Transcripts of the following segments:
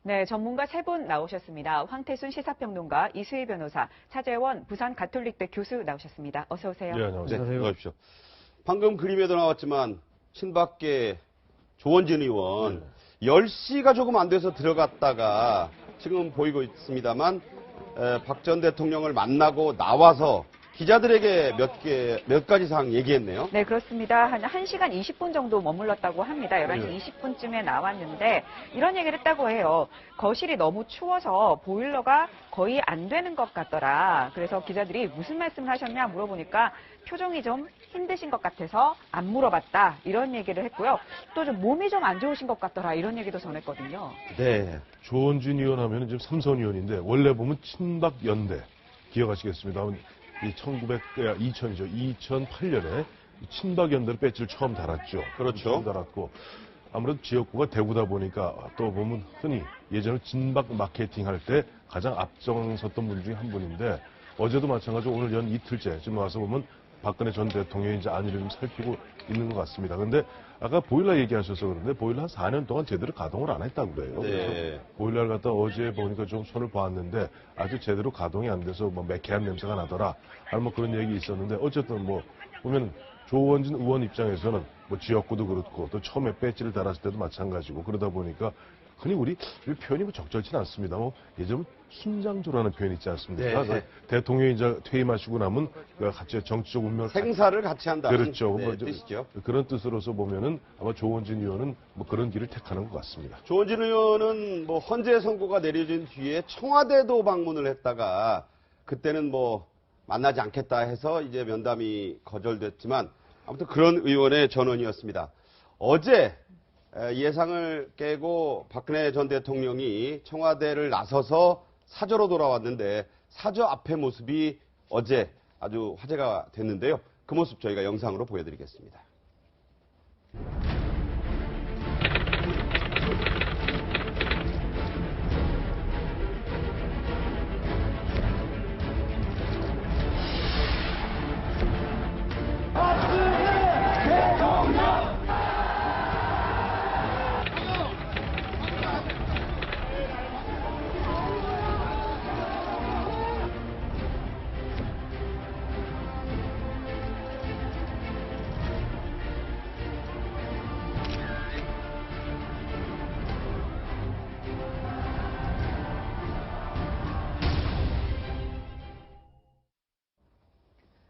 네, 전문가 세 분 나오셨습니다. 황태순 시사평론가, 이수희 변호사, 차재원 부산 가톨릭대 교수 나오셨습니다. 어서 오세요. 네, 안녕하세요. 네, 어서 방금 그림에도 나왔지만 친박계 조원진 의원 10시가 조금 안 돼서 들어갔다가 지금 보이고 있습니다만 박 전 대통령을 만나고 나와서 기자들에게 몇 가지 사항 얘기했네요. 네, 그렇습니다. 한 1시간 20분 정도 머물렀다고 합니다. 11시 20분쯤에 나왔는데 이런 얘기를 했다고 해요. 거실이 너무 추워서 보일러가 거의 안 되는 것 같더라. 그래서 기자들이 무슨 말씀을 하셨냐 물어보니까 표정이 좀 힘드신 것 같아서 안 물어봤다. 이런 얘기를 했고요. 또 좀 몸이 좀 안 좋으신 것 같더라. 이런 얘기도 전했거든요. 네. 조원진 의원 하면 지금 삼선 의원인데 원래 보면 친박연대 기억하시겠습니다. 2008년에 친박연대로 배지를 처음 달았죠. 그렇죠. 처음 달았고 아무래도 지역구가 대구다 보니까 또 보면 흔히 예전에 진박 마케팅 할 때 가장 앞장섰던 분 중에 한 분인데 어제도 마찬가지로 오늘 연 이틀째 지금 와서 보면 박근혜 전 대통령이 이제 안위를 좀 살피고 있는 것 같습니다. 그런데 아까 보일러 얘기하셔서 그런데 보일러 한 4년 동안 제대로 가동을 안 했다고 그래요. 네. 그래서 보일러를 갖다 어제 보니까 좀 손을 봤는데 아주 제대로 가동이 안 돼서 뭐 매캐한 냄새가 나더라. 아니 뭐 그런 얘기 있었는데 어쨌든 뭐 보면 조원진 의원 입장에서는 뭐 지역구도 그렇고 또 처음에 배지를 달았을 때도 마찬가지고 그러다 보니까 흔히 우리 표현이 뭐 적절치는 않습니다. 뭐 예전 순장조라는 표현 있지 않습니까? 네. 대통령이 이제 퇴임하시고 나면 같이 정치적 운명을 생사를 같이 한다는 그렇죠. 네, 뭐 뜻이죠. 그런 뜻으로서 보면은 아마 조원진 의원은 뭐 그런 길을 택하는 것 같습니다. 조원진 의원은 뭐 헌재 선고가 내려진 뒤에 청와대도 방문을 했다가 그때는 뭐 만나지 않겠다 해서 이제 면담이 거절됐지만 아무튼 그런 의원의 전원이었습니다. 어제 예상을 깨고 박근혜 전 대통령이 청와대를 나서서 사저로 돌아왔는데 사저 앞의 모습이 어제 아주 화제가 됐는데요. 그 모습 저희가 영상으로 보여드리겠습니다.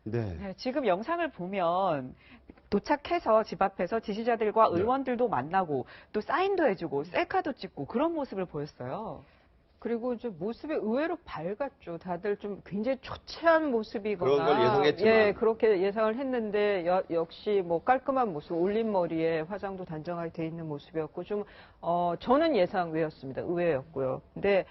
네. 네, 지금 영상을 보면 도착해서 집 앞에서 지지자들과 의원들도 만나고 또 사인도 해주고 셀카도 찍고 그런 모습을 보였어요. 그리고 좀 모습이 의외로 밝았죠. 다들 좀 굉장히 초췌한 모습이거나. 그런 걸 예상했지만. 예, 그렇게 예상을 했는데, 역시 뭐 깔끔한 모습, 올린 머리에 화장도 단정하게 돼 있는 모습이었고, 좀, 저는 예상 외였습니다. 의외였고요. 근데,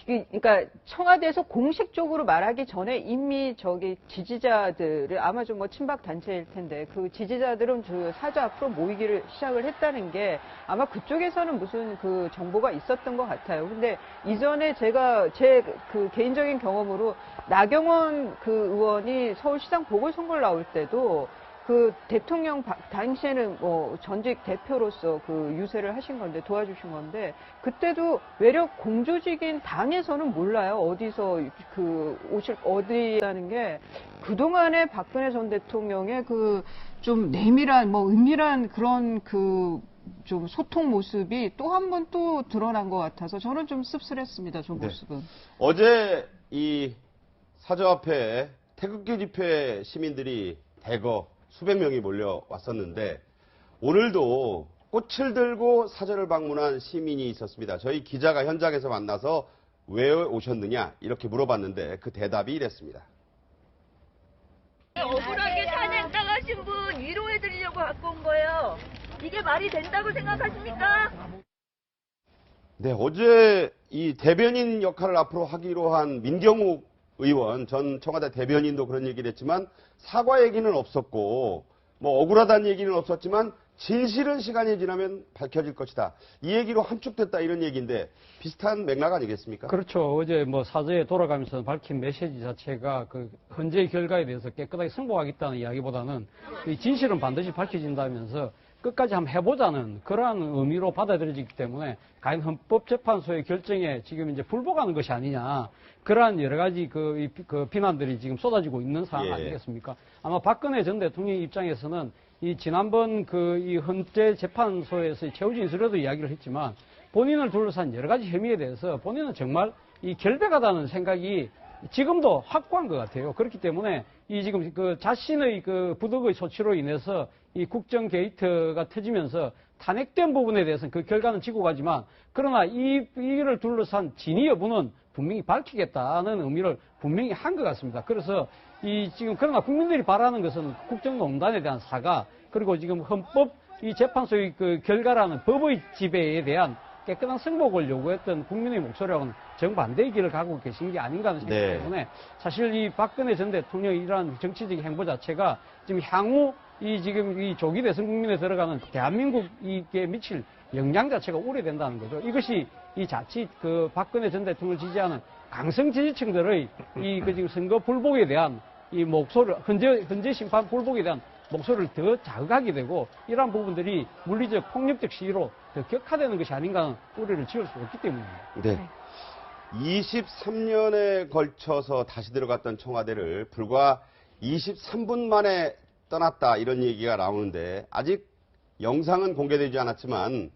그러니까 청와대에서 공식적으로 말하기 전에 이미 저기 지지자들을 아마 좀 뭐 친박 단체일 텐데 그 지지자들은 저 사저 앞으로 모이기를 시작을 했다는 게 아마 그쪽에서는 무슨 그 정보가 있었던 것 같아요. 근데 이전에 제가 제 그 개인적인 경험으로 나경원 그 의원이 서울시장 보궐선거를 나올 때도 그 대통령 당시에는 뭐 전직 대표로서 그 유세를 하신 건데 도와주신 건데 그때도 외력 공조직인 당에서는 몰라요. 어디서 그 어디라는 게 그동안의 박근혜 전 대통령의 그 좀 내밀한 뭐 은밀한 그런 그 좀 소통 모습이 또 한 번 또 드러난 것 같아서 저는 좀 씁쓸했습니다. 저 모습은. 네. 어제 이 사저 앞에 태극기 집회 시민들이 대거 수백 명이 몰려왔었는데 오늘도 꽃을 들고 사저를 방문한 시민이 있었습니다. 저희 기자가 현장에서 만나서 왜 오셨느냐 이렇게 물어봤는데 그 대답이 이랬습니다. 억울하게 탄핵당하신 분 위로해드리려고 갖고 온 거예요. 이게 말이 된다고 생각하십니까? 네, 어제 이 대변인 역할을 앞으로 하기로 한 민경욱 의원, 전 청와대 대변인도 그런 얘기를 했지만 사과 얘기는 없었고 뭐 억울하다는 얘기는 없었지만 진실은 시간이 지나면 밝혀질 것이다. 이 얘기로 함축됐다 이런 얘기인데 비슷한 맥락 아니겠습니까? 그렇죠. 어제 뭐 사저에 돌아가면서 밝힌 메시지 자체가 그 헌재 결과에 대해서 깨끗하게 승복하겠다는 이야기보다는 이 진실은 반드시 밝혀진다면서 끝까지 한번 해보자는 그러한 의미로 받아들여지기 때문에 과연 헌법재판소의 결정에 지금 이제 불복하는 것이 아니냐 그러한 여러 가지 그 비난들이 지금 쏟아지고 있는 상황 예. 아니겠습니까? 아마 박근혜 전 대통령 입장에서는 이 지난번 이 헌재재판소에서 최우진 인수로도 이야기를 했지만 본인을 둘러싼 여러 가지 혐의에 대해서 본인은 정말 이 결백하다는 생각이 지금도 확고한 것 같아요. 그렇기 때문에 이 지금 그 자신의 그 부득의 소치로 인해서 이 국정 게이트가 터지면서 탄핵된 부분에 대해서는 그 결과는 지고 가지만 그러나 이 일을 둘러싼 진위 여부는 분명히 밝히겠다는 의미를 분명히 한 것 같습니다. 그래서 지금 그러나 국민들이 바라는 것은 국정농단에 대한 사과 그리고 지금 헌법 이 재판소의 그 결과라는 법의 지배에 대한 깨끗한 승복을 요구했던 국민의 목소리하고는 정반대의 길을 가고 계신 게 아닌가 하는 생각 네. 때문에 사실 이 박근혜 전 대통령의 이러한 정치적인 행보 자체가 지금 향후 지금 이 조기 대선 국민에 들어가는 대한민국에 미칠 영향 자체가 우려된다는 거죠. 이것이 이 자칫 그 박근혜 전 대통령을 지지하는 강성 지지층들의 그 지금 선거 불복에 대한 이 목소리를 헌재 심판 불복에 대한 목소리를 더 자극하게 되고 이러한 부분들이 물리적 폭력적 시위로 더 격화되는 것이 아닌가 하는 우려를 지을 수 없기 때문입니다. 네. 23년에 걸쳐서 다시 들어갔던 청와대를 불과 23분 만에 떠났다 이런 얘기가 나오는데 아직 영상은 공개되지 않았지만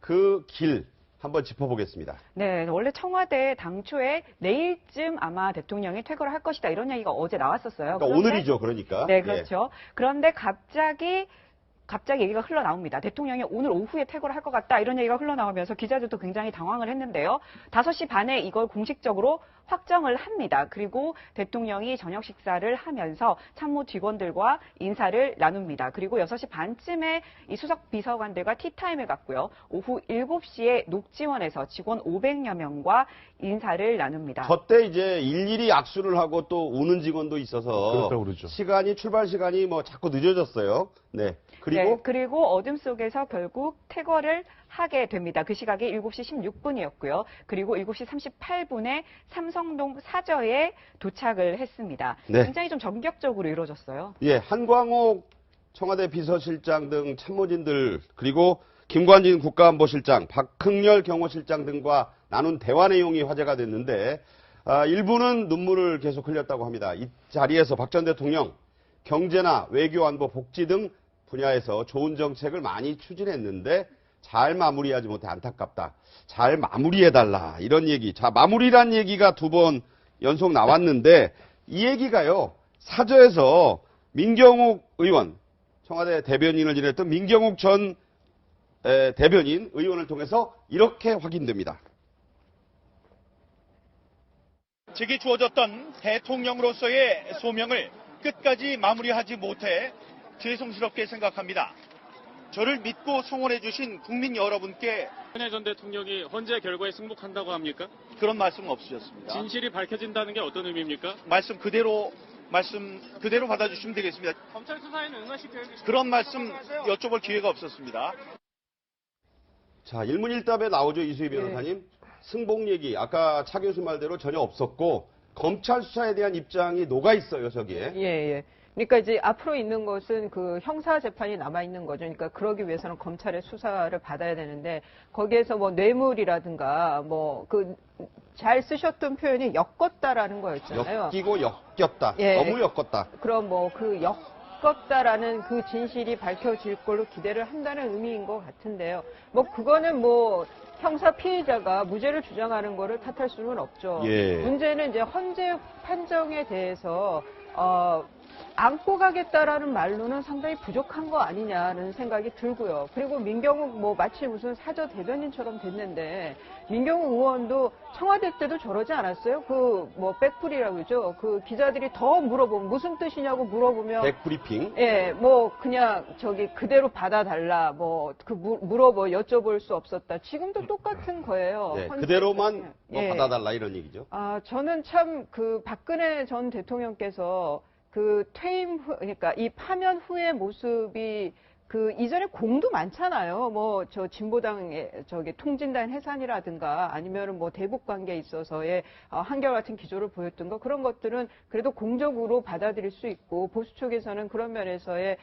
그 길 한번 짚어보겠습니다. 네, 원래 청와대 당초에 내일쯤 아마 대통령이 퇴거를 할 것이다 이런 얘기가 어제 나왔었어요. 그러니까 그런데 오늘이죠, 그러니까. 네, 그렇죠. 그런데 갑자기 얘기가 흘러나옵니다. 대통령이 오늘 오후에 퇴거를 할 것 같다 이런 얘기가 흘러나오면서 기자들도 굉장히 당황을 했는데요. 5시 반에 이걸 공식적으로 확정을 합니다. 그리고 대통령이 저녁 식사를 하면서 참모 직원들과 인사를 나눕니다. 그리고 6시 반쯤에 이 수석 비서관들과 티타임을 갖고요. 오후 7시에 녹지원에서 직원 500여 명과 인사를 나눕니다. 저때 이제 일일이 악수를 하고 또 우는 직원도 있어서 그렇다고 그러죠. 출발 시간이 뭐 자꾸 늦어졌어요. 네. 그리고 어둠 속에서 결국 퇴거를 하게 됩니다. 그 시각이 7시 16분이었고요. 그리고 7시 38분에 삼성동 사저에 도착을 했습니다. 네. 굉장히 좀 전격적으로 이루어졌어요. 예, 한광옥 청와대 비서실장 등 참모진들 그리고 김관진 국가안보실장, 박흥렬 경호실장 등과 나눈 대화 내용이 화제가 됐는데 일부는 눈물을 계속 흘렸다고 합니다. 이 자리에서 박 전 대통령 경제나 외교, 안보, 복지 등 분야에서 좋은 정책을 많이 추진했는데 잘 마무리하지 못해 안타깝다. 잘 마무리해달라. 이런 얘기. 자, 마무리란 얘기가 2번 연속 나왔는데 이 얘기가요. 사저에서 민경욱 의원, 청와대 대변인을 지냈던 민경욱 전 대변인 의원을 통해서 이렇게 확인됩니다. 제게 주어졌던 대통령으로서의 소명을 끝까지 마무리하지 못해 죄송스럽게 생각합니다. 저를 믿고 성원해 주신 국민 여러분께 박근혜 전 대통령이 헌재 결과에 승복한다고 합니까? 그런 말씀은 없으셨습니다. 진실이 밝혀진다는 게 어떤 의미입니까? 말씀 그대로 받아주시면 되겠습니다. 검찰 수사에는 응하실 계획이십니까? 그런 말씀 여쭤볼 기회가 없었습니다. 자, 일문일답에 나오죠, 이수희 변호사님. 승복 얘기, 아까 차 교수 말대로 전혀 없었고, 검찰 수사에 대한 입장이 녹아 있어요, 저기에. 예. 그러니까 이제 앞으로 있는 것은 그 형사 재판이 남아 있는 거죠. 그러니까 그러기 위해서는 검찰의 수사를 받아야 되는데 거기에서 뭐 뇌물이라든가 뭐 그 잘 쓰셨던 표현이 엮었다라는 거였잖아요. 엮이고 엮였다. 예. 너무 엮었다. 그럼 뭐 그 엮었다라는 그 진실이 밝혀질 걸로 기대를 한다는 의미인 것 같은데요. 뭐 그거는 뭐 형사 피의자가 무죄를 주장하는 거를 탓할 수는 없죠. 예. 문제는 이제 헌재 판정에 대해서 안고 가겠다라는 말로는 상당히 부족한 거 아니냐는 생각이 들고요. 그리고 민경욱 뭐 마치 무슨 사저 대변인처럼 됐는데 민경욱 의원도 청와대 때도 저러지 않았어요? 그 뭐 백불이라고 그러죠. 그 기자들이 더 물어보면 무슨 뜻이냐고 물어보면 백브리핑. 예, 뭐 그냥 저기 그대로 받아달라 뭐 그 여쭤볼 수 없었다. 지금도 똑같은 거예요. 네, 헌재 그대로만 뭐 예. 받아달라 이런 얘기죠. 저는 참 그 박근혜 전 대통령께서 그 퇴임 후, 그러니까 이 파면 후의 모습이 그 이전에 공도 많잖아요. 뭐 저 진보당의 저기 통진단 해산이라든가 아니면은 뭐 대북 관계에 있어서의 한결같은 기조를 보였던 거 그런 것들은 그래도 공적으로 받아들일 수 있고 보수 쪽에서는 그런 면에서의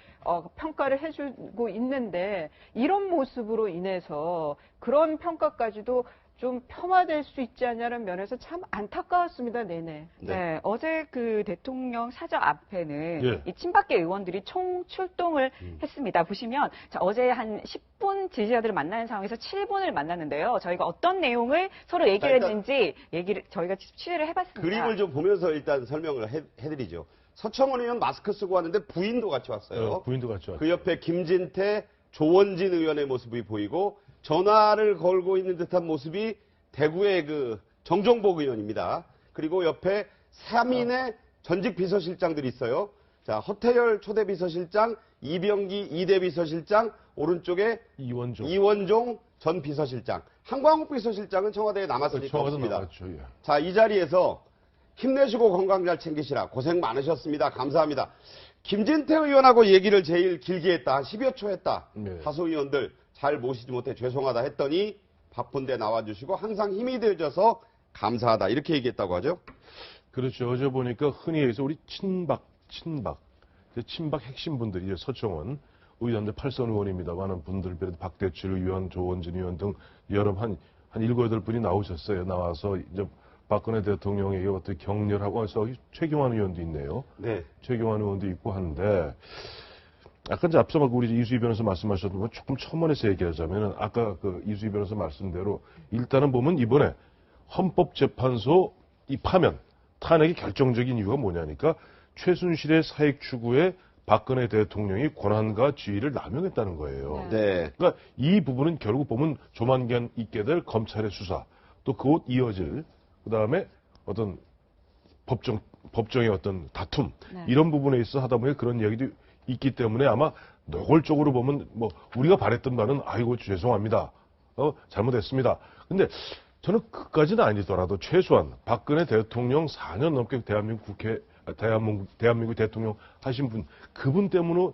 평가를 해주고 있는데 이런 모습으로 인해서 그런 평가까지도 좀 폄하될 수 있지 않냐는 면에서 참 안타까웠습니다. 내내. 네, 어제 그 대통령 사저 앞에는 예. 이 친박계 의원들이 총 출동을 했습니다. 보시면 자, 어제 한 10분 지지자들을 만나는 상황에서 7분을 만났는데요. 저희가 어떤 내용을 서로 얘기를 일단 했는지 저희가 취재를 해봤습니다. 그림을 좀 보면서 일단 설명을 해드리죠. 서청원 의원 마스크 쓰고 왔는데 부인도 같이 왔어요. 부인도 같이 왔죠. 그 옆에 김진태, 조원진 의원의 모습이 보이고 전화를 걸고 있는 듯한 모습이 대구의 그 정종복 의원입니다. 그리고 옆에 3인의 전직 비서실장들이 있어요. 자, 허태열 초대 비서실장, 이병기 2대 비서실장, 오른쪽에 이원종 전 비서실장, 한광욱 비서실장은 청와대에 남았으니까 청와대 없습니다. 나왔죠. 예. 자, 이 자리에서 힘내시고 건강 잘 챙기시라. 고생 많으셨습니다. 감사합니다. 김진태 의원하고 얘기를 제일 길게 했다. 한 10여 초 했다. 네. 다수 의원들 잘 모시지 못해 죄송하다 했더니 바쁜데 나와주시고 항상 힘이 되어줘서 감사하다. 이렇게 얘기했다고 하죠. 그렇죠. 어제 보니까 흔히 해서 우리 친박 핵심 분들이 서청원 의원들 8선 의원입니다. 많은 분들, 박대출 의원, 조원진 의원 등 여러 한 7, 8분이 나오셨어요. 나와서 이제 박근혜 대통령에게 어떻게 격려하고 해서 최경환 의원도 있네요. 네. 최경환 의원도 있고 하는데 아까 이제 앞서 우리 이수희 변호사 말씀하셨던 거 조금 첨언해서 얘기하자면은 아까 그 이수희 변호사 말씀대로 일단은 보면 이번에 헌법재판소 이 파면 탄핵의 결정적인 이유가 뭐냐니까 최순실의 사익 추구에 박근혜 대통령이 권한과 지위를 남용했다는 거예요. 네. 그러니까 이 부분은 결국 보면 조만간 있게 될 검찰의 수사 또 그곳 이어질 그다음에 어떤 법정의 어떤 다툼 이런 부분에 있어 하다 보니 그런 이야기도 있기 때문에 아마 노골적으로 보면 뭐 우리가 바랬던 바는 아이고 죄송합니다. 잘못했습니다. 근데 저는 그까지는 아니더라도 최소한 박근혜 대통령 4년 넘게 대한민국 대통령 하신 분 그분 때문에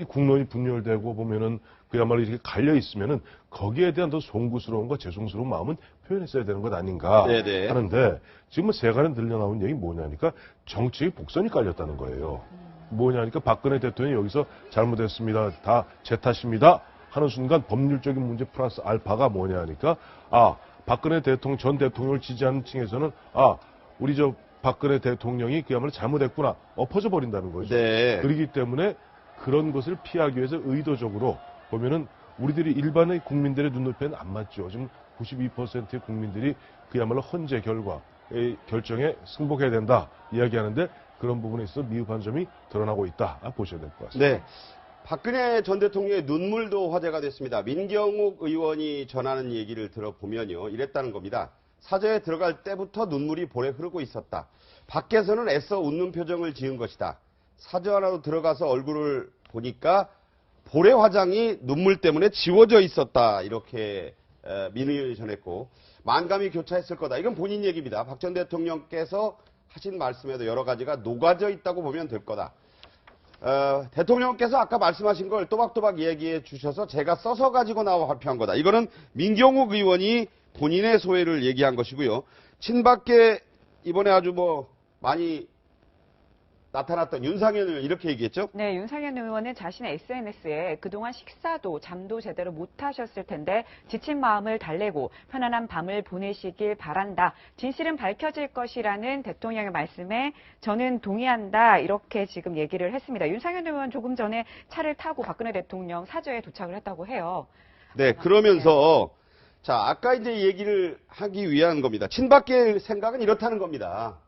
국론이 분열되고 보면은 그야말로 이렇게 갈려 있으면은 거기에 대한 더 송구스러움과 죄송스러운 마음은 표현했어야 되는 것 아닌가 네네. 하는데 지금은 세간에 들려나온 얘기 뭐냐니까 정치의 복선이 깔렸다는 거예요. 뭐냐니까 박근혜 대통령이 여기서 잘못했습니다. 다 제 탓입니다. 하는 순간 법률적인 문제 플러스 알파가 뭐냐니까 박근혜 대통령 전 대통령을 지지하는 층에서는 우리 저 박근혜 대통령이 그야말로 잘못했구나 엎어져 버린다는 거죠. 네. 그렇기 때문에 그런 것을 피하기 위해서 의도적으로 보면은 우리들이 일반의 국민들의 눈높이는 안 맞죠. 지금 92%의 국민들이 그야말로 헌재 결과의 결정에 승복해야 된다 이야기하는데 그런 부분에 있어서 미흡한 점이 드러나고 있다 보셔야 될 것 같습니다. 네. 박근혜 전 대통령의 눈물도 화제가 됐습니다. 민경욱 의원이 전하는 얘기를 들어보면요. 이랬다는 겁니다. 사저에 들어갈 때부터 눈물이 볼에 흐르고 있었다. 밖에서는 애써 웃는 표정을 지은 것이다. 사저 안으로 들어가서 얼굴을 보니까 볼의 화장이 눈물 때문에 지워져 있었다. 이렇게 민 의원이 전했고 만감이 교차했을 거다. 이건 본인 얘기입니다. 박 전 대통령께서 하신 말씀에도 여러 가지가 녹아져 있다고 보면 될 거다. 대통령께서 아까 말씀하신 걸 또박또박 얘기해 주셔서 제가 써서 가지고 나와 발표한 거다. 이거는 민경욱 의원이 본인의 소회를 얘기한 것이고요. 친박계 이번에 아주 많이 나타났던 윤상현 의원 이렇게 얘기했죠? 네, 윤상현 의원은 자신의 SNS에 그동안 식사도 잠도 제대로 못하셨을 텐데 지친 마음을 달래고 편안한 밤을 보내시길 바란다. 진실은 밝혀질 것이라는 대통령의 말씀에 저는 동의한다. 이렇게 지금 얘기를 했습니다. 윤상현 의원 조금 전에 차를 타고 박근혜 대통령 사저에 도착을 했다고 해요. 네, 그러면서 자, 아까 이제 얘기를 하기 위한 겁니다. 친박계 생각은 이렇다는 겁니다.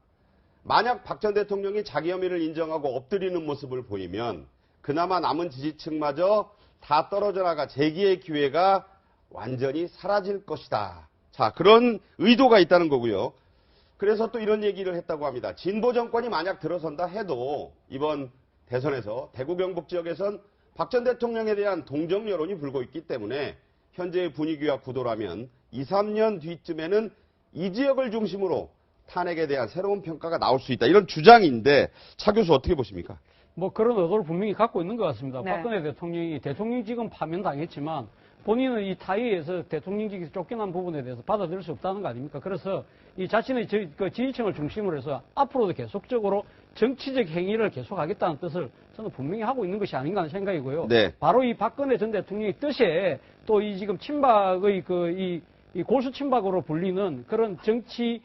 만약 박 전 대통령이 자기 혐의를 인정하고 엎드리는 모습을 보이면 그나마 남은 지지층마저 다 떨어져 나가 재기의 기회가 완전히 사라질 것이다. 자, 그런 의도가 있다는 거고요. 그래서 또 이런 얘기를 했다고 합니다. 진보 정권이 만약 들어선다 해도 이번 대선에서 대구 경북 지역에선 박 전 대통령에 대한 동정 여론이 불고 있기 때문에 현재의 분위기와 구도라면 2, 3년 뒤쯤에는 이 지역을 중심으로 탄핵에 대한 새로운 평가가 나올 수 있다. 이런 주장인데 차 교수 어떻게 보십니까? 뭐 그런 의도를 분명히 갖고 있는 것 같습니다. 네. 박근혜 대통령이 대통령직은 파면당했지만 본인은 이 타의에서 대통령직에서 쫓겨난 부분에 대해서 받아들일 수 없다는 거 아닙니까? 그래서 이 자신의 그 지지층을 중심으로 해서 앞으로도 계속적으로 정치적 행위를 계속하겠다는 뜻을 저는 분명히 하고 있는 것이 아닌가 하는 생각이고요. 네. 바로 이 박근혜 전 대통령의 뜻에 또 이 지금 친박의 이 골수 친박으로 불리는 그런 정치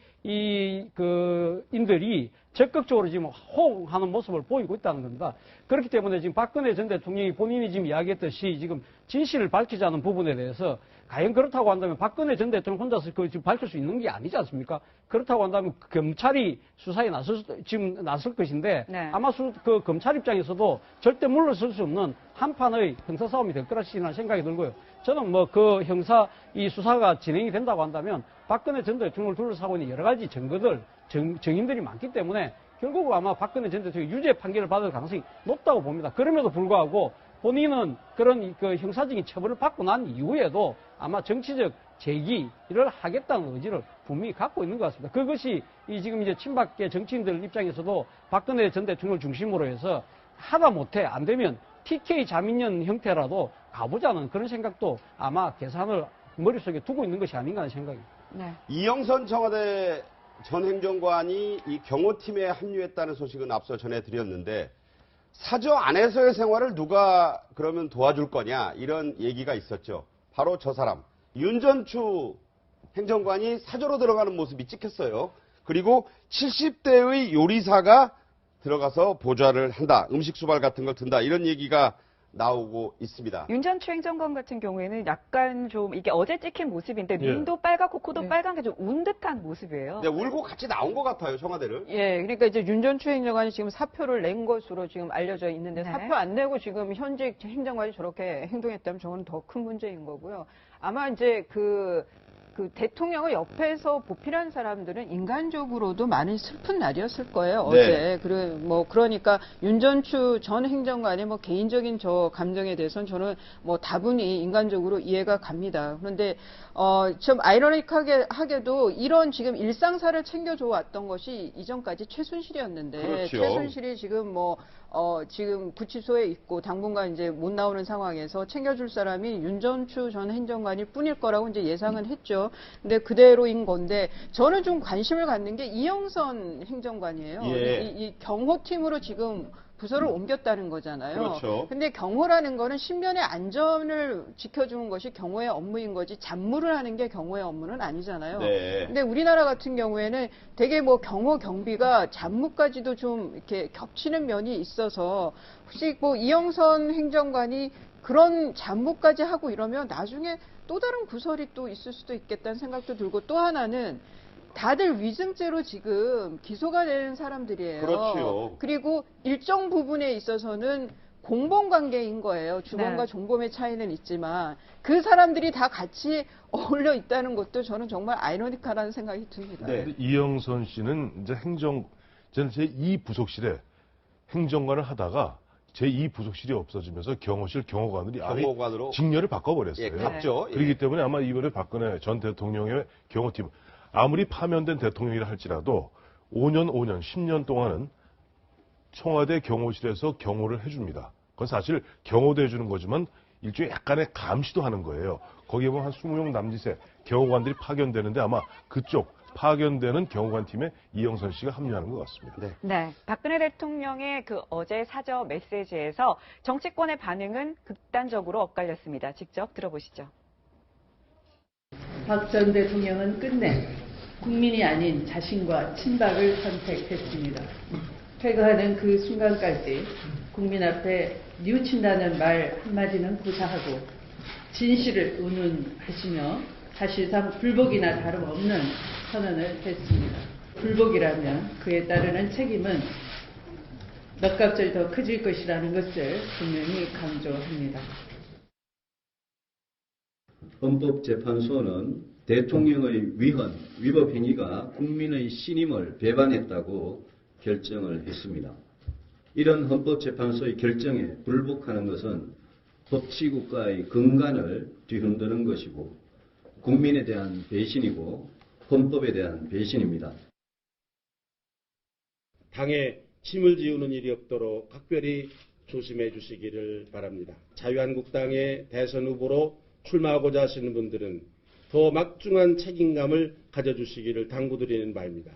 인들이 적극적으로 지금 호응하는 모습을 보이고 있다는 겁니다. 그렇기 때문에 지금 박근혜 전 대통령이 본인이 지금 이야기했듯이 지금 진실을 밝히지 않은 부분에 대해서 과연 그렇다고 한다면 박근혜 전 대통령 혼자서 그 지금 밝힐 수 있는 게 아니지 않습니까? 그렇다고 한다면 검찰이 수사에 나설 것인데 네. 아마 그 검찰 입장에서도 절대 물러설 수 없는 한판의 형사싸움이 될 거라는 생각이 들고요. 저는 뭐 그 형사 이 수사가 진행이 된다고 한다면 박근혜 전 대통령을 둘러싸고 있는 여러 가지 증거들, 증인들이 많기 때문에 결국 아마 박근혜 전 대통령이 유죄 판결을 받을 가능성이 높다고 봅니다. 그럼에도 불구하고 본인은 그런 그 형사적인 처벌을 받고 난 이후에도 아마 정치적 재기를 하겠다는 의지를 분명히 갖고 있는 것 같습니다. 그것이 이 지금 이제 친박계 정치인들 입장에서도 박근혜 전 대통령을 중심으로 해서 하다 못해 안 되면 TK 자민련 형태라도 가보자는 그런 생각도 아마 계산을 머릿속에 두고 있는 것이 아닌가 하는 생각입니다. 네. 이영선 청와대 전 행정관이 이 경호팀에 합류했다는 소식은 앞서 전해드렸는데 사저 안에서의 생활을 누가 그러면 도와줄 거냐 이런 얘기가 있었죠. 바로 저 사람 윤전추 행정관이 사저로 들어가는 모습이 찍혔어요. 그리고 70대의 요리사가 들어가서 보좌를 한다. 음식 수발 같은 걸 든다. 이런 얘기가 나오고 있습니다. 윤전추 행정관 같은 경우에는 약간 좀 이게 어제 찍힌 모습인데 예. 눈도 빨갛고 코도 네. 빨간 게 좀 운 듯한 모습이에요. 네, 울고 같이 나온 것 같아요, 청와대를. 예, 그러니까 이제 윤전추 행정관이 지금 사표를 낸 것으로 지금 알려져 있는데 네. 사표 안 내고 지금 현직 행정관이 저렇게 행동했다면 저건 더 큰 문제인 거고요. 아마 이제 그 대통령을 옆에서 보필한 사람들은 인간적으로도 많은 슬픈 날이었을 거예요, 네. 어제. 그러니까 윤전추 전 행정관의 뭐 개인적인 저 감정에 대해서는 저는 뭐 다분히 인간적으로 이해가 갑니다. 그런데, 좀 아이러니하게도 이런 지금 일상사를 챙겨줘 왔던 것이 이전까지 최순실이었는데, 그렇죠. 최순실이 지금 지금 구치소에 있고 당분간 이제 못 나오는 상황에서 챙겨줄 사람이 윤전추 전 행정관일 뿐일 거라고 이제 예상은 했죠. 근데 그대로인 건데 저는 좀 관심을 갖는 게 이영선 행정관이에요. 예. 이 경호팀으로 지금 부서를 옮겼다는 거잖아요. 그렇죠. 근데 경호라는 거는 신변의 안전을 지켜주는 것이 경호의 업무인 거지 잡무를 하는 게 경호의 업무는 아니잖아요. 네. 근데 우리나라 같은 경우에는 되게 뭐 경호 경비가 잡무까지도 좀 이렇게 겹치는 면이 있어서 혹시 뭐 이영선 행정관이 그런 잡무까지 하고 이러면 나중에 또 다른 구설이 또 있을 수도 있겠다는 생각도 들고 또 하나는 다들 위증죄로 지금 기소가 된 사람들이에요. 그렇죠. 그리고 일정 부분에 있어서는 공범 관계인 거예요. 주범과 네. 종범의 차이는 있지만 그 사람들이 다 같이 어울려 있다는 것도 저는 정말 아이러니하다는 생각이 듭니다. 네. 근데 이영선 씨는 이제 저는 제2부속실에 행정관을 하다가 제2부속실이 없어지면서 경호실 경호관들이 아예 경호관으로 직렬을 바꿔버렸어요. 예, 갔죠. 예. 그렇기 때문에 아마 이번에 박근혜 전 대통령의 경호팀, 아무리 파면된 대통령이라 할지라도 5년, 10년 동안은 청와대 경호실에서 경호를 해줍니다. 그건 사실 경호도 해주는 거지만 일종의 약간의 감시도 하는 거예요. 거기에 보면 한 20명 남짓의 경호관들이 파견되는데 아마 그쪽 파견되는 경호관 팀에 이영선 씨가 합류하는 것 같습니다. 네. 네, 박근혜 대통령의 그 어제 사저 메시지에서 정치권의 반응은 극단적으로 엇갈렸습니다. 직접 들어보시죠. 박 전 대통령은 끝내 국민이 아닌 자신과 친박을 선택했습니다. 퇴거하는 그 순간까지 국민 앞에 뉘우친다는 말 한마디는 구사하고 진실을 운운하시며 사실상 불복이나 다름없는 선언을 했습니다. 불복이라면 그에 따르는 책임은 몇 값을 더 커질 것이라는 것을 분명히 강조합니다. 헌법재판소는 대통령의 위법 행위가 국민의 신임을 배반했다고 결정을 했습니다. 이런 헌법재판소의 결정에 불복하는 것은 법치국가의 근간을 뒤흔드는 것이고 국민에 대한 배신이고 헌법에 대한 배신입니다. 당의 침을 지우는 일이 없도록 각별히 조심해 주시기를 바랍니다. 자유한국당의 대선 후보로 출마하고자 하시는 분들은 더 막중한 책임감을 가져주시기를 당부드리는 바입니다.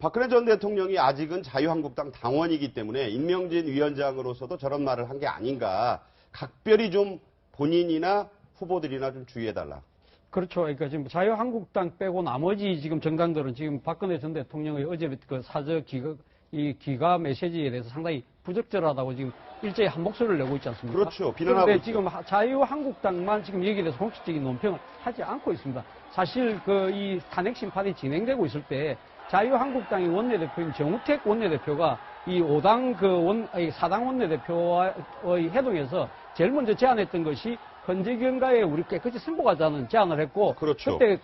박근혜 전 대통령이 아직은 자유한국당 당원이기 때문에 임명진 위원장으로서도 저런 말을 한 게 아닌가. 각별히 좀 본인이나 후보들이나 좀 주의해달라. 그렇죠. 그러니까 지금 자유한국당 빼고 나머지 지금 정당들은 지금 박근혜 전 대통령의 어제 그 사저 기가 메시지에 대해서 상당히 부적절하다고 지금 일제히 한 목소리를 내고 있지 않습니까? 그렇죠. 비난하고 그런데 있죠. 지금 자유한국당만 지금 여기에 대해서 공식적인 논평을 하지 않고 있습니다. 사실 이 탄핵 심판이 진행되고 있을 때 자유한국당의 원내대표인 정우택 원내대표가 이 4당 원내대표와의 회동에서 제일 먼저 제안했던 것이 헌재경과에 우리 깨끗이 승복하자는 제안을 했고, 그렇죠. 그때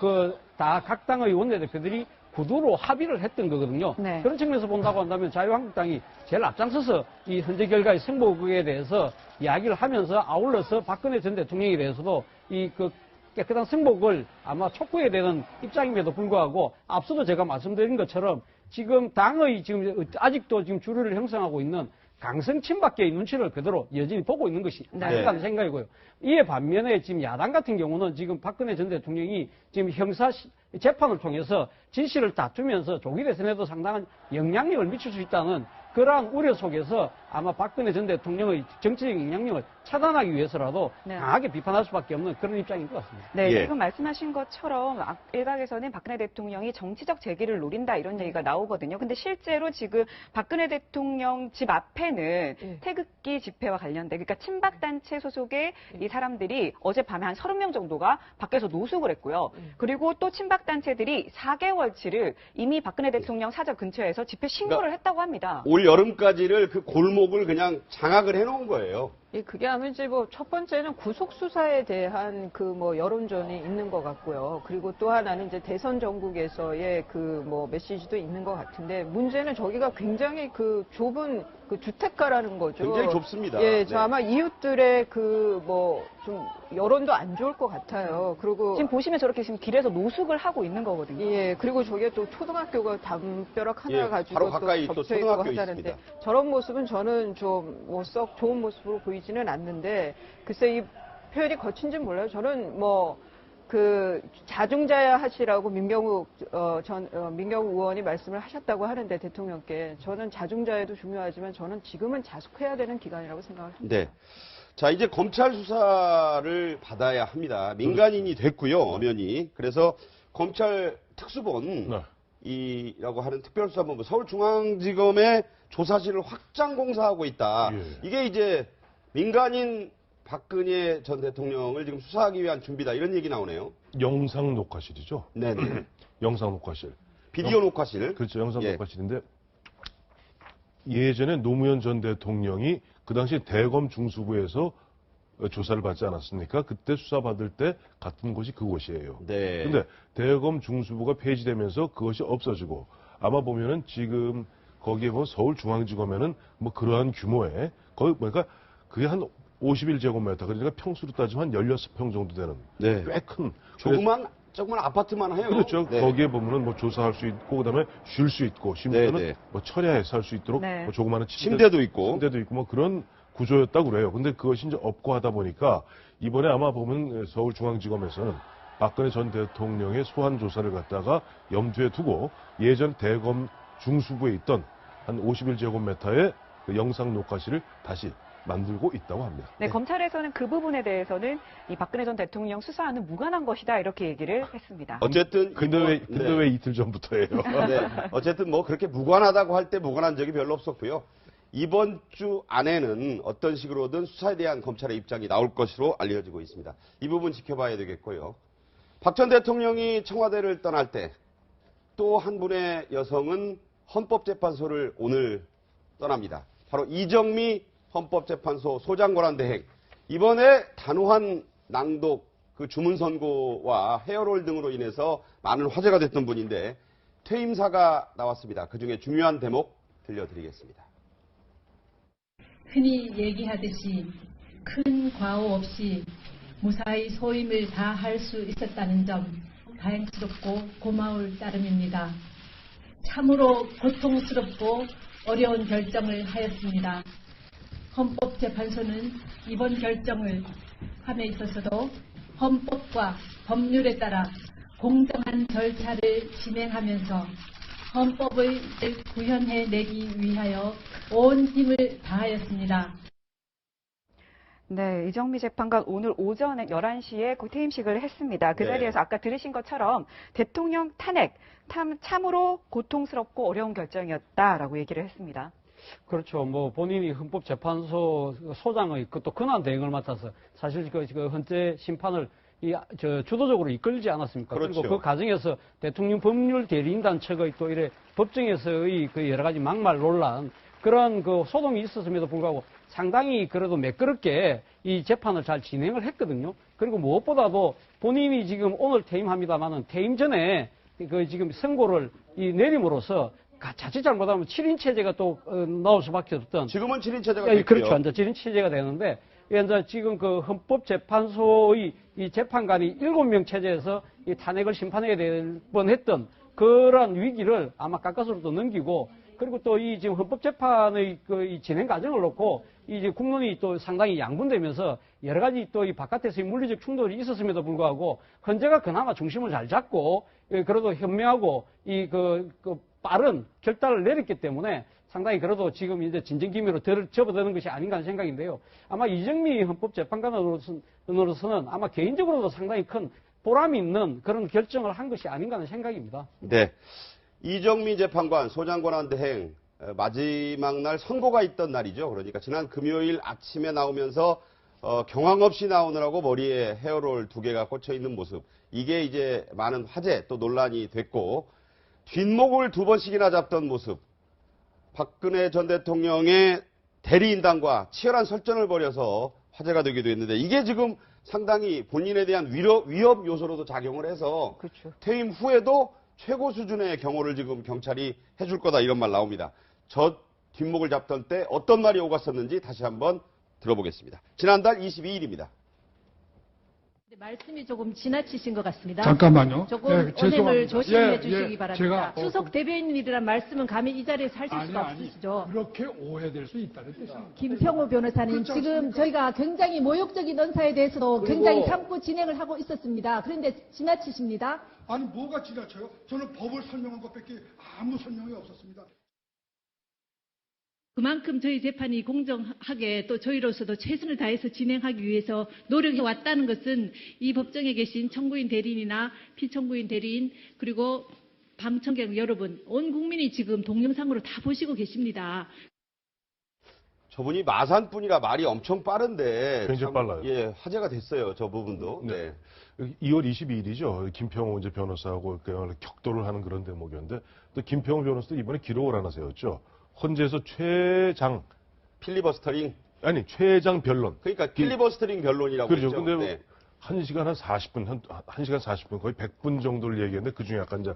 다 각 당의 원내대표들이 구두로 합의를 했던 거거든요. 네. 그런 측면에서 본다고 한다면 자유한국당이 제일 앞장서서 이 헌재 결과의 승복에 대해서 이야기를 하면서 아울러서 박근혜 전 대통령에 대해서도 깨끗한 승복을 아마 촉구해야 되는 입장임에도 불구하고 앞서도 제가 말씀드린 것처럼 지금 당의 지금 아직도 지금 주류를 형성하고 있는 강성 친박계의 눈치를 그대로 여전히 보고 있는 것이 아닌가 생각이고요. 이에 반면에 지금 야당 같은 경우는 지금 박근혜 전 대통령이 지금 형사 재판을 통해서 진실을 다투면서 조기 대선에도 상당한 영향력을 미칠 수 있다는 그러한 우려 속에서 아마 박근혜 전 대통령의 정치적 영향력을 차단하기 위해서라도 강하게 비판할 수밖에 없는 그런 입장인 것 같습니다. 네, 지금 말씀하신 것처럼 일각에서는 박근혜 대통령이 정치적 재기를 노린다 이런 얘기가 나오거든요. 근데 실제로 지금 박근혜 대통령 집 앞에는 태극기 집회와 관련된 그러니까 친박단체 소속의 이 사람들이 어젯밤에 한 30명 정도가 밖에서 노숙을 했고요. 그리고 또 친박단체들이 4개월치를 이미 박근혜 대통령 사저 근처에서 집회 신고를 했다고 합니다. 올 여름까지를 그 골목을 그냥 장악을 해놓은 거예요. 예, 그게 아마 이제 첫 번째는 구속 수사에 대한 여론전이 있는 것 같고요. 그리고 또 하나는 이제 대선 전국에서의 메시지도 있는 것 같은데 문제는 저기가 굉장히 좁은 주택가라는 거죠. 굉장히 좁습니다. 예, 저 아마 이웃들의 좀 여론도 안 좋을 것 같아요. 그리고 지금 보시면 저렇게 지금 길에서 노숙을 하고 있는 거거든요. 예, 그리고 저게 또 초등학교가 담벼락 하나 가지고 바로 가까이 또 겹쳐 있고 초등학교 하자는데 있습니다. 저런 모습은 저는 좀 썩 좋은 모습으로 보이지는 않는데 글쎄 이 표현이 거친지는 몰라요. 저는 자중자야 하시라고 민경욱 의원이 말씀을 하셨다고 하는데 대통령께 저는 자중자야도 중요하지만 저는 지금은 자숙해야 되는 기간이라고 생각을 합니다. 네. 자, 이제 검찰 수사를 받아야 합니다. 민간인이 됐고요, 엄연히. 그래서 검찰 특수본 이라고 하는 특별수사본부 서울중앙지검의 조사실을 확장 공사하고 있다. 이게 이제 민간인 박근혜 전 대통령을 지금 수사하기 위한 준비다. 이런 얘기 나오네요. 영상 녹화실이죠. 네네. 영상 녹화실. 비디오 녹화실. 그렇죠. 영상 녹화실인데 예전에 노무현 전 대통령이 그 당시 대검 중수부에서 조사를 받지 않았습니까? 그때 수사받을 때 갔던 곳이 그곳이에요. 네. 근데 대검 중수부가 폐지되면서 그것이 없어지고 아마 보면은 지금 거기에 보면 서울중앙지검에는 그러한 규모의 거의 그러니까 그게 한 51제곱미터 그러니까 평수로 따지면 한 16평 정도 되는 꽤 큰 조그만 아파트만 해요. 그렇죠. 거기에 보면은 조사할 수 있고 그다음에 쉴 수 있고 심지어는 철야에서 할 수 있도록 조그마한 침대도 있고 그런 구조였다고 그래요. 근데 그것이 이제 없고 하다 보니까 이번에 아마 보면 서울중앙지검에서는 박근혜 전 대통령의 소환 조사를 갖다가 염두에 두고 예전 대검 중수부에 있던 한 51제곱미터의 영상 녹화실을 다시 만들고 있다고 합니다. 네, 검찰에서는 그 부분에 대해서는 이 박근혜 전 대통령 수사와는 무관한 것이다 이렇게 얘기를 했습니다. 어쨌든 근데 왜 이틀 전부터예요? 네. 어쨌든 그렇게 무관하다고 할 때 무관한 적이 별로 없었고요. 이번 주 안에는 어떤 식으로든 수사에 대한 검찰의 입장이 나올 것으로 알려지고 있습니다. 이 부분 지켜봐야 되겠고요. 박 전 대통령이 청와대를 떠날 때 또 한 분의 여성은 헌법재판소를 오늘 떠납니다. 바로 이정미 헌법재판소 소장권한대행. 이번에 단호한 낭독, 주문 선고와 헤어롤 등으로 인해서 많은 화제가 됐던 분인데 퇴임사가 나왔습니다. 그중에 중요한 대목 들려드리겠습니다. 흔히 얘기하듯이 큰 과오 없이 무사히 소임을 다할 수 있었다는 점 다행스럽고 고마울 따름입니다. 참으로 고통스럽고 어려운 결정을 하였습니다. 헌법재판소는 이번 결정을 함에 있어서도 헌법과 법률에 따라 공정한 절차를 진행하면서 헌법을 구현해내기 위하여 온 힘을 다하였습니다. 네, 이정미 재판관 오늘 오전에 11시에 그 퇴임식을 했습니다. 그 네. 자리에서 아까 들으신 것처럼 대통령 탄핵, 참으로 고통스럽고 어려운 결정이었다라고 얘기를 했습니다. 그렇죠. 뭐 본인이 헌법재판소 소장의 또 권한 대행을 맡아서 사실 그 헌재 심판을 주도적으로 이끌지 않았습니까? 그렇죠. 그리고 그 과정에서 대통령 법률 대리인단 측의 또 이래 법정에서의 그 여러 가지 막말 논란 그런 그 소동이 있었음에도 불구하고 상당히 그래도 매끄럽게 이 재판을 잘 진행을 했거든요. 그리고 무엇보다도 본인이 지금 오늘 퇴임합니다만은 퇴임 전에 그 지금 선고를 내림으로써 자칫 잘못하면 7인 체제가 또 나올 수밖에 없던. 지금은 7인 체제가 됐고요. 그렇죠. 이제 7인 체제가 되는데 이제 지금 그 헌법재판소의 이 재판관이 7명 체제에서 이 탄핵을 심판해야 될 뻔했던 그런 위기를 아마 가까스로도 넘기고 그리고 또 이 지금 헌법재판의 그 진행 과정을 놓고 이제 국론이 또 상당히 양분되면서 여러 가지 또 이 바깥에서의 물리적 충돌이 있었음에도 불구하고 헌재가 그나마 중심을 잘 잡고 그래도 현명하고 빠른 결단을 내렸기 때문에 상당히 그래도 지금 이제 진정기미로 접어드는 것이 아닌가 하는 생각인데요. 아마 이정미 헌법재판관으로서는 아마 개인적으로도 상당히 큰 보람이 있는 그런 결정을 한 것이 아닌가 하는 생각입니다. 네. 이정미 재판관 소장권한대행 마지막 날 선고가 있던 날이죠. 그러니까 지난 금요일 아침에 나오면서 경황 없이 나오느라고 머리에 헤어롤 2개가 꽂혀 있는 모습. 이게 이제 많은 화제 또 논란이 됐고 뒷목을 2번씩이나 잡던 모습. 박근혜 전 대통령의 대리인단과 치열한 설전을 벌여서 화제가 되기도 했는데 이게 지금 상당히 본인에 대한 위협 요소로도 작용을 해서 그렇죠. 퇴임 후에도 최고 수준의 경호를 지금 경찰이 해줄 거다 이런 말 나옵니다. 저 뒷목을 잡던 때 어떤 말이 오갔었는지 다시 한번 들어보겠습니다. 지난달 22일입니다. 말씀이 조금 지나치신 것 같습니다. 잠깐만요. 조금 네, 언행을 죄송합니다. 조심해 주시기 바랍니다. 제가 수석 대변인이라는 말씀은 감히 이 자리에서 하실 수가 없으시죠. 그렇게 오해될 수 있다는 뜻입니다. 김평호 변호사님, 지금 저희가 굉장히 모욕적인 언사에 대해서도 굉장히 참고 진행을 하고 있었습니다. 그런데 지나치십니다. 아니 뭐가 지나쳐요? 저는 법을 설명한 것밖에 아무 설명이 없었습니다. 그만큼 저희 재판이 공정하게 또 저희로서도 최선을 다해서 진행하기 위해서 노력해 왔다는 것은 이 법정에 계신 청구인 대리인이나 피청구인 대리인 그리고 방청객 여러분 온 국민이 지금 동영상으로 다 보시고 계십니다. 저분이 마산뿐이라 말이 엄청 빠른데 굉장히 빨라요. 예, 화제가 됐어요. 저 부분도. 네. 2월 22일이죠. 김평호 이제 변호사하고 격돌을 하는 그런 대목이었는데 또 김평호 변호사도 이번에 기록을 하나 세웠죠. 헌재에서 최장 필리버스터링 아니 최장 변론. 그러니까 필리버스터링 변론이라고 그렇죠. 했죠. 근데 네. 1시간 한 40분, 1시간 40분 거의 100분 정도를 얘기했는데 그중에 약간 이제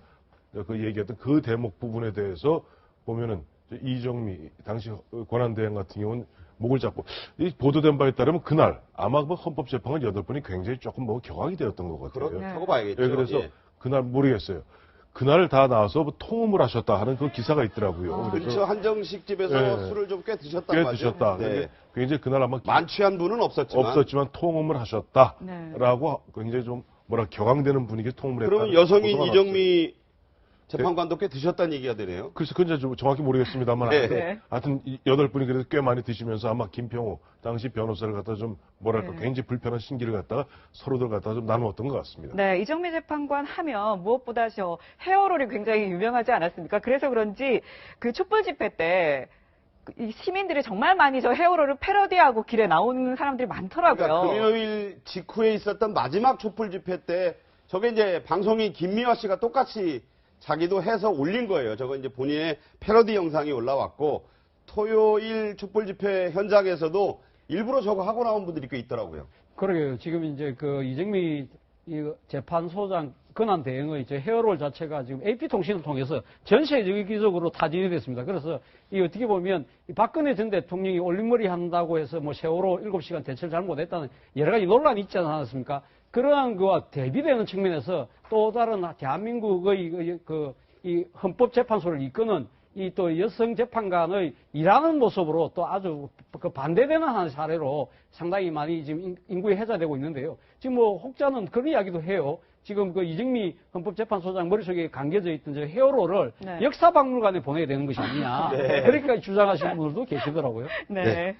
그 얘기했던 그 대목 부분에 대해서 보면은 이정미 당시 권한대행 같은 경우는 목을 잡고 이 보도된 바에 따르면 그날 아마 뭐 헌법재판관 8분이 굉장히 조금 뭐 격하게 되었던 것 같아요. 그렇다고 봐야겠죠. 예, 그래서 예. 그날 모르겠어요. 그날 다 나와서 뭐 통음을 하셨다 하는 그 기사가 있더라고요. 근처 한정식 집에서 네. 술을 좀 꽤 드셨단 꽤 말이죠. 드셨다. 네. 굉장히 그날 아마 만취한 분은 없었지만 통음을 하셨다라고 굉장히 좀 뭐라 격앙되는 분위기에 통음을 했다. 그러면 여성인 이정미 재판관도 꽤 드셨다는 얘기가 되네요. 글쎄, 그건 이제 정확히 모르겠습니다만. 네. 하여튼 8분이 그래도 꽤 많이 드시면서 아마 김평호 당시 변호사를 갖다 좀 뭐랄까 굉장히 불편한 심기를 갖다가 서로들 갖다가 좀 나누었던 것 같습니다. 네, 이정미 재판관 하면 무엇보다 헤어롤이 굉장히 유명하지 않았습니까? 그래서 그런지 그 촛불 집회 때 이 시민들이 정말 많이 저 헤어롤을 패러디하고 길에 나오는 사람들이 많더라고요. 그러니까 금요일 직후에 있었던 마지막 촛불 집회 때 저게 이제 방송인 김미화 씨가 똑같이 자기도 해서 올린 거예요. 저거 이제 본인의 패러디 영상이 올라왔고 토요일 촛불 집회 현장에서도 일부러 저거 하고 나온 분들이 꽤 있더라고요. 그러게요. 지금 이제 그 이정미 재판소장 권한 대행의 헤어롤 자체가 지금 AP통신을 통해서 전 세계적으로 타진이 됐습니다. 그래서 이 어떻게 보면 박근혜 전 대통령이 올림머리 한다고 해서 뭐 세월호 7시간 대처를 잘못했다는 여러 가지 논란이 있지 않았습니까? 그러한 거와 대비되는 측면에서 또 다른 대한민국의 그 이 헌법재판소를 이끄는 이 또 여성 재판관의 일하는 모습으로 또 아주 그 반대되는 한 사례로 상당히 많이 지금 인구에 회자되고 있는데요. 지금 뭐 혹자는 그런 이야기도 해요. 지금 그 이정미 헌법재판소장 머릿속에 감겨져 있던 저 헤어로를 네. 역사박물관에 보내야 되는 것이 아니냐. 네. 그렇게 주장하시는 분들도 계시더라고요. 네.